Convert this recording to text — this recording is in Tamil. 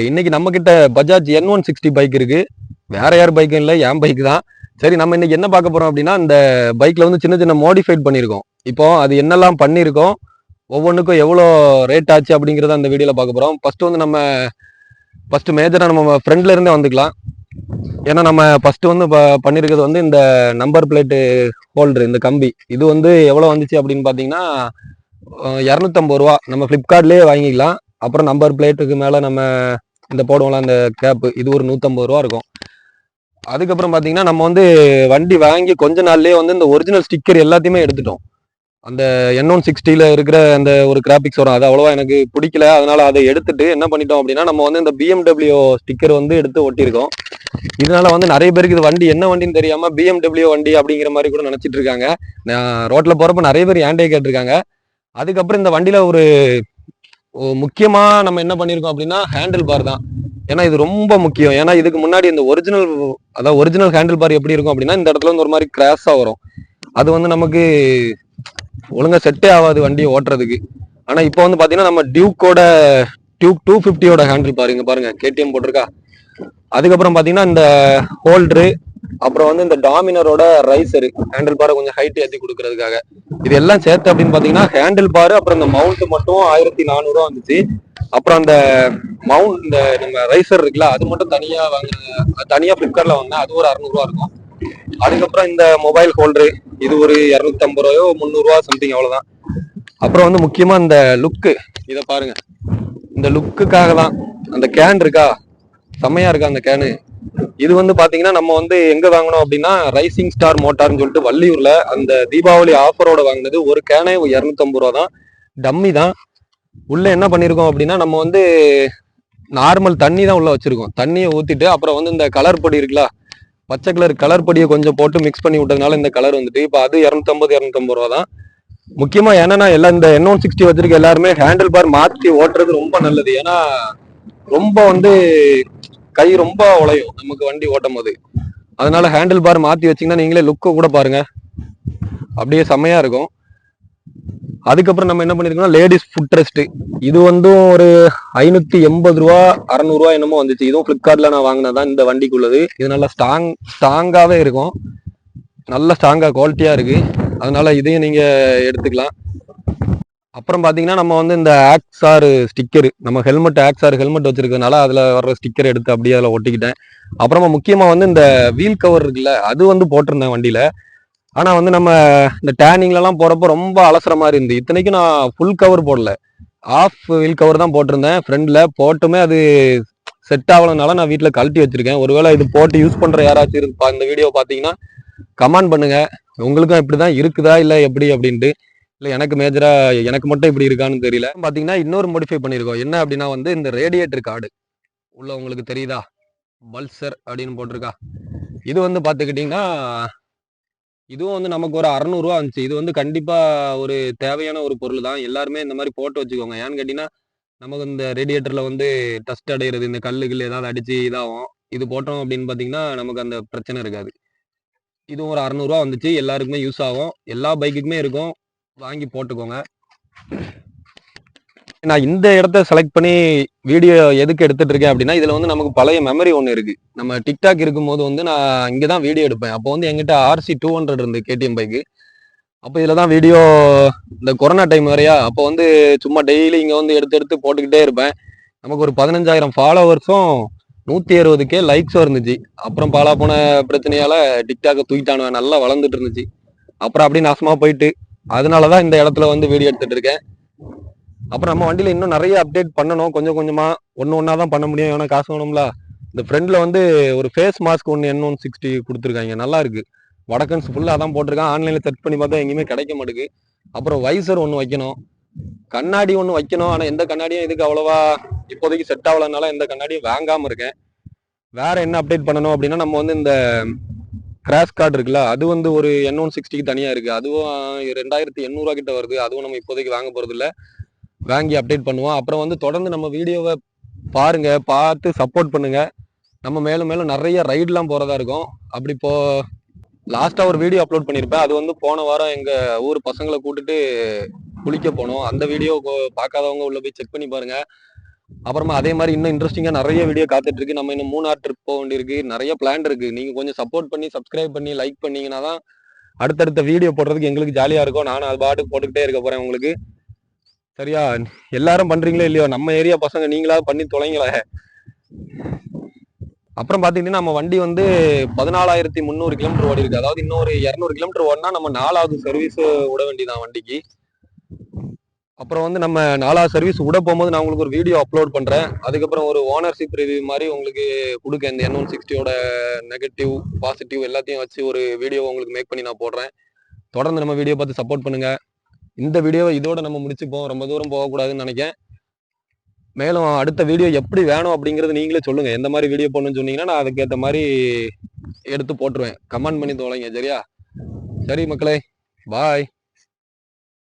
இன்னைக்கு நம்ம கிட்ட பஜாஜ் N160 பைக் இருக்கு. வேற யார் பைக்கும் இல்லை, என் பைக் தான். சரி, நம்ம இன்னைக்கு என்ன பார்க்க போறோம் அப்படின்னா, இந்த பைக்ல வந்து சின்ன சின்ன மாடிஃபைட் பண்ணியிருக்கோம். இப்போ அது என்னெல்லாம் பண்ணியிருக்கோம், ஒவ்வொன்றுக்கும் எவ்வளோ ரேட் ஆச்சு அப்படிங்கிறத அந்த வீடியோல பார்க்க போறோம். ஃபர்ஸ்ட் மேஜரா நம்ம ஃப்ரெண்ட்ல இருந்தே வந்துக்கலாம். ஏன்னா நம்ம ஃபர்ஸ்ட் வந்து பண்ணியிருக்கிறது வந்து இந்த நம்பர் பிளேட்டு ஹோல்டர், இந்த கம்பி. இது வந்து எவ்வளோ வந்துச்சு அப்படின்னு பார்த்தீங்கன்னா 250 ரூபா. நம்ம ஃப்ளிப்கார்ட்லேயே வாங்கிக்கலாம். அப்புறம் நம்பர் பிளேட்டுக்கு மேலே நம்ம இந்த போடுவோம்ல அந்த கேப்பு, இது ஒரு 150 ரூபா இருக்கும். அதுக்கப்புறம் பார்த்தீங்கன்னா நம்ம வந்து வண்டி வாங்கி கொஞ்ச நாள்லயே வந்து இந்த ஒரிஜினல் ஸ்டிக்கர் எல்லாத்தையுமே எடுத்துட்டோம். அந்த N160ல இருக்கிற அந்த ஒரு கிராபிக்ஸ் வரும், அது அவ்வளோவா எனக்கு பிடிக்கல. அதனால அதை எடுத்துட்டு என்ன பண்ணிட்டோம் அப்படின்னா, நம்ம வந்து இந்த BMW ஸ்டிக்கர் வந்து எடுத்து ஒட்டியிருக்கோம். இதனால வந்து நிறைய பேருக்கு இது வண்டி என்ன வண்டின்னு தெரியாம BMW வண்டி அப்படிங்கிற மாதிரி கூட நினைச்சிட்டு இருக்காங்க. நான் ரோட்ல போறப்ப நிறைய பேர் ஏன்டே கேட்டிருக்காங்க. அதுக்கப்புறம் இந்த வண்டியில ஒரு முக்கியமா நம்ம என்ன பண்ணியிருக்கோம் அப்படின்னா ஹேண்டில் பார் தான். ஏன்னா இது ரொம்ப முக்கியம். ஏன்னா இதுக்கு முன்னாடி இந்த ஒரிஜினல் ஹேண்டில் பார் எப்படி இருக்கும் அப்படின்னா, இந்த இடத்துல வந்து ஒரு மாதிரி கிராஸா வரும். அது வந்து நமக்கு ஒழுங்கா செட்டே ஆகாது வண்டியை ஓட்டுறதுக்கு. ஆனா இப்போ வந்து பாத்தீங்கன்னா நம்ம டியூக் 250யோட ஹேண்டில் பார் இங்க பாருங்க, KTM போட்டிருக்கா. அதுக்கப்புறம் பாத்தீங்கன்னா இந்த ஹோல்டரு, அப்புறம் வந்து இந்த டாமினரோட ரைசரு, ஹேண்டில் பாரை கொஞ்சம் ஹைட் ஏற்றி கொடுக்கறதுக்காக. இது எல்லாம் சேர்த்து அப்படின்னு பாத்தீங்கன்னா ஹேண்டில் பாரு அப்புறம் இந்த மவுண்ட் மட்டும் 1400 ரூபா வந்துச்சு. அப்புறம் அந்த இந்த நம்ம ரைசர் இருக்குல்ல, அது மட்டும் தனியா பிளிப்கார்ட்ல வாங்கினா அது ஒரு 600 ரூபா இருக்கும். அதுக்கப்புறம் இந்த மொபைல் ஹோல்டரு, இது ஒரு 250 ரூபாயோ 300 ரூபா சம்திங், அவ்வளவுதான். அப்புறம் வந்து முக்கியமா இந்த லுக்கு, இதை பாருங்க. இந்த லுக்குக்காக தான் அந்த கேன் இருக்கா, செம்மையா இருக்கா அந்த கேனு. இது வந்து பாத்தீங்கன்னா நம்ம வந்து எங்க வாங்கணும் அப்படின்னா, ரைசிங் ஸ்டார் மோட்டார்னு சொல்லிட்டு வள்ளியூர்ல அந்த தீபாவளி ஆஃபரோட வாங்கினது. ஒரு கேனே 250 ரூபா தான், டம்மி தான். உள்ள என்ன பண்ணிருக்கோம் அப்படின்னா, நம்ம வந்து நார்மல் தண்ணி தான் உள்ள வச்சிருக்கோம். தண்ணியை ஊத்திட்டு அப்புறம் வந்து இந்த கலர் பொடி இருக்குல்ல, பச்சை கலர் கலர் பொடியை கொஞ்சம் போட்டு மிக்ஸ் பண்ணி விட்டதுனால இந்த கலர் வந்துட்டு இப்போ அது 250 ரூபா தான். முக்கியமா என்னன்னா எல்லாம் இந்த N160 வச்சிருக்க எல்லாருமே ஹேண்டில் பார் மாத்தி ஓட்டுறது ரொம்ப நல்லது. ஏன்னா ரொம்ப வந்து கை ரொம்ப உழையும் நமக்கு வண்டி ஓட்டும் போது. அதனால ஹேண்டில் பார் மாத்தி வச்சீங்கன்னா நீங்களே லுக்கு கூட பாருங்க, அப்படியே செம்மையா இருக்கும். அதுக்கப்புறம் நம்ம என்ன பண்ணிருக்கோம்னா லேடிஸ் ஃபுட் ரெஸ்ட், இது வந்து ஒரு 580 ரூபா 600 ரூபா என்னமோ வந்துச்சு. இதுவும் பிளிப்கார்ட்ல நான் வாங்கினதான் இந்த வண்டிக்குள்ளது. இது நல்லா ஸ்ட்ராங்காவே இருக்கும், நல்ல ஸ்ட்ராங்கா குவாலிட்டியா இருக்கு. அதனால இதையும் நீங்க எடுத்துக்கலாம். அப்புறம் பாத்தீங்கன்னா நம்ம வந்து இந்த ஆக்ஸார் ஸ்டிக்கர், நம்ம ஆக்ஸார் ஹெல்மெட் வச்சிருக்கிறதுனால அதுல வர்ற ஸ்டிக்கர் எடுத்து அப்படியே அதில் ஒட்டிக்கிட்டேன். அப்புறமா முக்கியமா வந்து இந்த வீல் கவர் இருக்குல்ல, அது வந்து போட்டிருந்தேன் வண்டியில. ஆனா வந்து நம்ம இந்த டேனிங்ல எல்லாம் போறப்போ ரொம்ப அலசுற மாதிரி இருந்து, இத்தனைக்கும் நான் ஃபுல் கவர் போடல, ஆஃப் வீல் கவர் தான் போட்டிருந்தேன். ஃப்ரண்ட்ல போட்டுமே அது செட் ஆகலனால நான் வீட்டுல கழட்டி வச்சிருக்கேன். ஒருவேளை இது போட்டு யூஸ் பண்ற யாராச்சும் இருப்பா இந்த வீடியோ பாத்தீங்கன்னா கமெண்ட் பண்ணுங்க, உங்களுக்கும் இப்படிதான் இருக்குதா இல்ல எப்படி அப்படின்ட்டு. இல்ல எனக்கு மட்டும் இப்படி இருக்கான்னு தெரியல. பாத்தீங்கன்னா இன்னொரு மாடிஃபை பண்ணிருக்கோம். என்ன அப்படின்னா வந்து இந்த ரேடியேட்டர் கார்டு உள்ள உங்களுக்கு தெரியுதா, பல்சர் அப்படின்னு போட்டிருக்கா. இது வந்து பாத்துக்கிட்டீங்கன்னா இதுவும் வந்து நமக்கு ஒரு 600 ரூபா வந்துச்சு. இது வந்து கண்டிப்பா ஒரு தேவையான ஒரு பொருள் தான். எல்லாருமே இந்த மாதிரி போட்டு வச்சுக்கோங்க. ஏன்னு கேட்டீங்கன்னா நமக்கு இந்த ரேடியேட்டர்ல வந்து டஸ்ட் அடைகிறது, இந்த கல்லுகள் ஏதாவது அடிச்சு இதாகும். இது போட்டோம் அப்படின்னு பாத்தீங்கன்னா நமக்கு அந்த பிரச்சனை இருக்காது. இதுவும் ஒரு 600 ரூபா வந்துச்சு. எல்லாருக்குமே யூஸ் ஆகும், எல்லா பைக்குக்குமே இருக்கும், வாங்கி போட்டுக்கோங்க. நான் இந்த இடத்த செலக்ட் பண்ணி வீடியோ எதுக்கு எடுத்துட்டு இருக்கேன் அப்படின்னா, இதுல வந்து நமக்கு பழைய மெமரி ஒன்று இருக்கு. நம்ம டிக்டாக் இருக்கும்போது வந்து நான் இங்கதான் வீடியோ எடுப்பேன். அப்போ வந்து எங்கிட்ட RC 200 இருந்து KTM பைக்கு. அப்போ இதுலதான் வீடியோ, இந்த கொரோனா டைம் வரையா, அப்போ வந்து சும்மா டெய்லி இங்க வந்து எடுத்து எடுத்து போட்டுக்கிட்டே இருப்பேன். நமக்கு ஒரு 15,000 ஃபாலோவர்ஸும் 160K லைக்ஸும் இருந்துச்சு. அப்புறம் பாலா போன பிரச்சனையால டிக்டாக்கை தூக்கிட்டானுவேன். நல்லா வளர்ந்துட்டு இருந்துச்சு. அப்புறம் அப்படியே நாசமா போயிட்டு, அதனாலதான் இந்த இடத்துல வந்து வீடியோ எடுத்துட்டு இருக்கேன். அப்புறம் நம்ம வண்டியில இன்னும் நிறைய அப்டேட் பண்ணணும். கொஞ்சம் கொஞ்சமா ஒன்னா தான் பண்ண முடியும், ஏன்னா காசு வேணும்ல. இந்த ஃப்ரண்ட்ல வந்து ஒரு ஃபேஸ் மாஸ்க் ஒன்று N160 கொடுத்துருக்காங்க, நல்லா இருக்கு. வடக்கன்ஸ் ஃபுல்லா அதான் போட்டிருக்கான். ஆன்லைன்ல சர்ச் பண்ணி பார்த்தா எங்கேயுமே கிடைக்க மாட்டேங்குது. அப்புறம் வைசர் ஒன்று வைக்கணும், கண்ணாடி ஒன்று வைக்கணும். ஆனா எந்த கண்ணாடியும் இதுக்கு அவ்வளவா இப்போதைக்கு செட் ஆகலனால எந்த கண்ணாடியும் வாங்காம இருக்கேன். வேற என்ன அப்டேட் பண்ணணும் அப்படின்னா, நம்ம வந்து இந்த கிராஷ் கார்டு இருக்குல்ல, அது வந்து ஒரு N160க்கு தனியா இருக்கு. அதுவும் 2800 ரூபா கிட்ட வருது. அதுவும் நம்ம இப்போதைக்கு வாங்க போறது இல்லை, வாங்கி அப்டேட் பண்ணுவோம். அப்புறம் வந்து தொடர்ந்து நம்ம வீடியோவை பாருங்க, பார்த்து சப்போர்ட் பண்ணுங்க. நம்ம மேலும் மேலும் நிறைய ரைட்லாம் போறதா இருக்கும். அப்படி இப்போ லாஸ்டா ஒரு வீடியோ அப்லோட் பண்ணியிருப்பேன். அது வந்து போன வாரம் எங்க ஊர் பசங்களை கூட்டிட்டு குளிக்க போனோம். அந்த வீடியோ பார்க்காதவங்க உள்ள போய் செக் பண்ணி பாருங்க. அப்புறமா அதே மாதிரி இன்னும் இன்ட்ரெஸ்டிங்காக நிறைய வீடியோ காத்துட்டு இருக்கு. நம்ம இன்னும் 3 ட்ரிப் போக வேண்டியிருக்கு. நிறைய பிளான் இருக்கு. நீங்க கொஞ்சம் சப்போர்ட் பண்ணி சப்ஸ்கிரைப் பண்ணி லைக் பண்ணீங்கன்னா தான் அடுத்தடுத்த வீடியோ போடுறதுக்கு எங்களுக்கு ஜாலியா இருக்கும். நானும் அது பாட்டுக்கு போட்டுக்கிட்டே இருக்க போறேன் உங்களுக்கு. சரியா? எல்லாரும் பண்றீங்களோ இல்லையோ, நம்ம ஏரியா பசங்க நீங்களாவது பண்ணி தொலைங்களே. அப்புறம் பாத்தீங்கன்னா நம்ம வண்டி வந்து 14,300 கிலோமீட்டர் ஓடி இருக்கு. அதாவது இன்னொரு 200 கிலோமீட்டர் ஓடினா நம்ம 4வது சர்வீஸ் விட வேண்டியதான் வண்டிக்கு. அப்புறம் வந்து நம்ம 4வது சர்வீஸ் விட போகும்போது நான் உங்களுக்கு ஒரு வீடியோ அப்லோட் பண்றேன். அதுக்கப்புறம் ஒரு ஓனர்ஷிப் ரிவ்யூ மாதிரி உங்களுக்கு கொடுக்க இந்த N160யோட நெகட்டிவ் பாசிட்டிவ் எல்லாத்தையும் வச்சு ஒரு வீடியோ உங்களுக்கு மேக் பண்ணி நான் போடுறேன். தொடர்ந்து நம்ம வீடியோ பார்த்து சப்போர்ட் பண்ணுங்க. இந்த வீடியோவை இதோட நம்ம முடிச்சுப்போம். ரொம்ப தூரம் போகக்கூடாதுன்னு நினைக்கிறேன். மேலும் அடுத்த வீடியோ எப்படி வேணும் அப்படிங்கறது நீங்களே சொல்லுங்க. எந்த மாதிரி வீடியோ போடணும்னு சொன்னீங்கன்னா நான் அதுக்கேற்ற மாதிரி எடுத்து போட்டுருவேன். கமெண்ட் பண்ணி தொலைங்க. சரியா? சரி மக்களே, பாய்.